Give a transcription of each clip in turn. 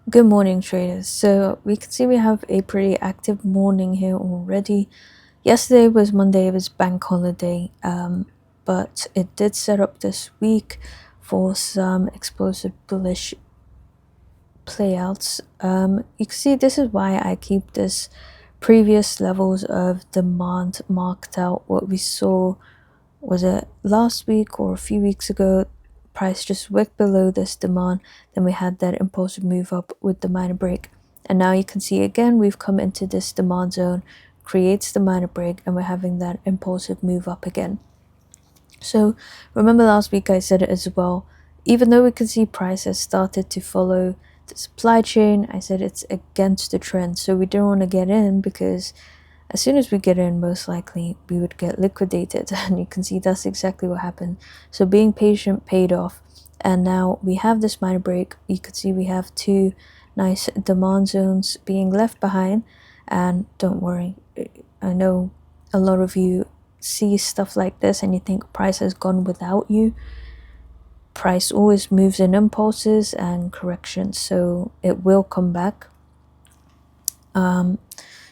Good morning, traders. So we can see we have a pretty active morning here already. Yesterday was Monday, it was bank holiday, but it did set up this week for some explosive bullish playouts. You can see this is why I keep this previous levels of demand marked out. What we saw, was it last week or a few weeks ago, price just wicked below this demand, then we had that impulsive move up with the minor break, and now you can see again we've come into this demand zone, creates the minor break, and we're having that impulsive move up again. So remember last week I said it as well, even though we can see price has started to follow the supply chain, I said it's against the trend, so we don't want to get in because as soon as we get in, most likely we would get liquidated, and you can see that's exactly what happened. So being patient paid off, and now we have this minor break. You could see we have two nice demand zones being left behind, and don't worry, I know a lot of you see stuff like this and you think price has gone without you. Price always moves in impulses and corrections, so it will come back.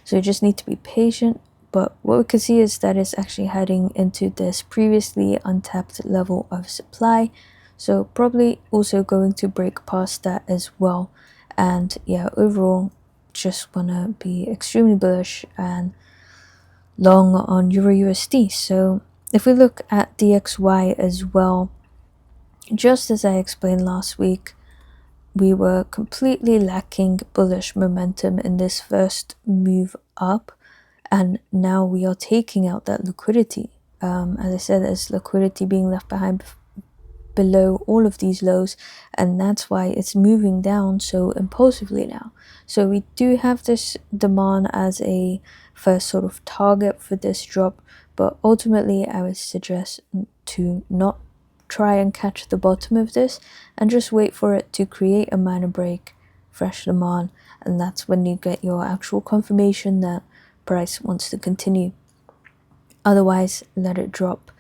So you just need to be patient, but what we can see is that it's actually heading into this previously untapped level of supply, so probably also going to break past that as well. And yeah, overall just want to be extremely bullish and long on EURUSD. So if we look at DXY as well, just as I explained last week, we were completely lacking bullish momentum in this first move up, and now we are taking out that liquidity. As I said, there's liquidity being left behind below all of these lows, and that's why it's moving down so impulsively now. So we do have this demand as a first sort of target for this drop, but ultimately I would suggest to not try and catch the bottom of this and just wait for it to create a minor break, fresh demand, and that's when you get your actual confirmation that price wants to continue. Otherwise, let it drop,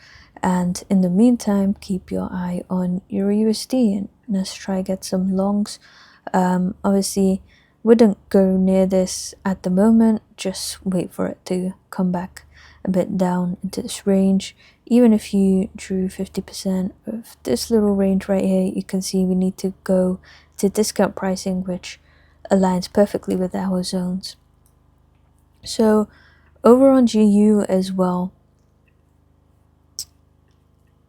and in the meantime keep your eye on EURUSD and let's try get some longs. Obviously wouldn't go near this at the moment, just wait for it to come back a bit down into this range. Even if you drew 50% of this little range right here, you can see we need to go to discount pricing, which aligns perfectly with our zones. So over on GU as well,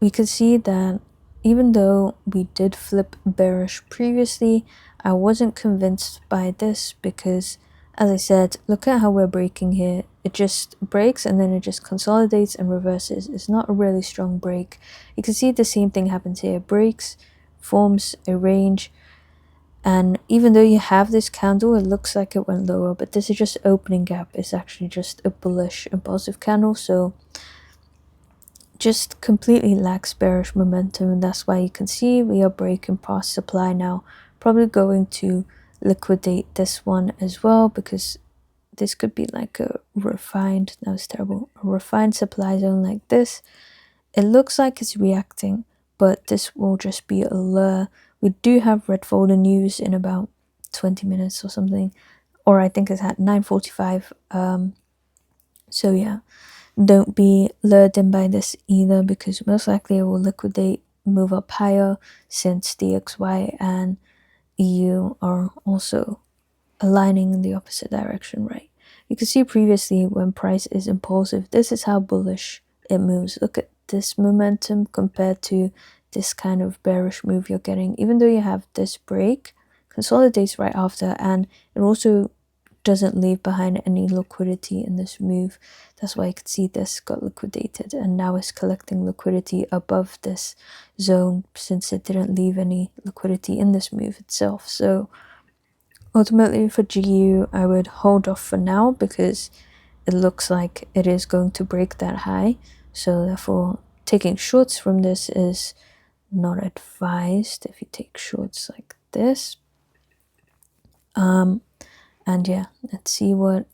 we could see that even though we did flip bearish previously, I wasn't convinced by this because, as I said, look at how we're breaking here. It just breaks and then it just consolidates and reverses. It's not a really strong break. You can see the same thing happens here. It breaks, forms a range, and even though you have this candle, it looks like it went lower, but this is just opening gap. It's actually just a bullish impulsive candle, so just completely lacks bearish momentum, and that's why you can see we are breaking past supply now, probably going to liquidate this one as well, because this could be like a refined, that was terrible, a refined supply zone like this. It looks like it's reacting, but this will just be a lure. We do have red folder news in about 20 minutes or something, or I think it's at 9:45. So yeah, don't be lured in by this either, because most likely it will liquidate, move up higher, since DXY and EU are also aligning in the opposite direction, right? You can see previously when price is impulsive, this is how bullish it moves. Look at this momentum compared to this kind of bearish move you're getting. Even though you have this break, consolidates right after, and it also doesn't leave behind any liquidity in this move. That's why you can see this got liquidated, and now it's collecting liquidity above this zone since it didn't leave any liquidity in this move itself. So ultimately for GU, I would hold off for now because it looks like it is going to break that high. So therefore taking shorts from this is not advised if you take shorts like this. And yeah, let's see what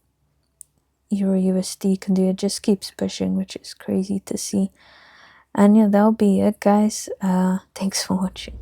EURUSD can do. It just keeps pushing, which is crazy to see. And yeah, that'll be it, guys. Thanks for watching.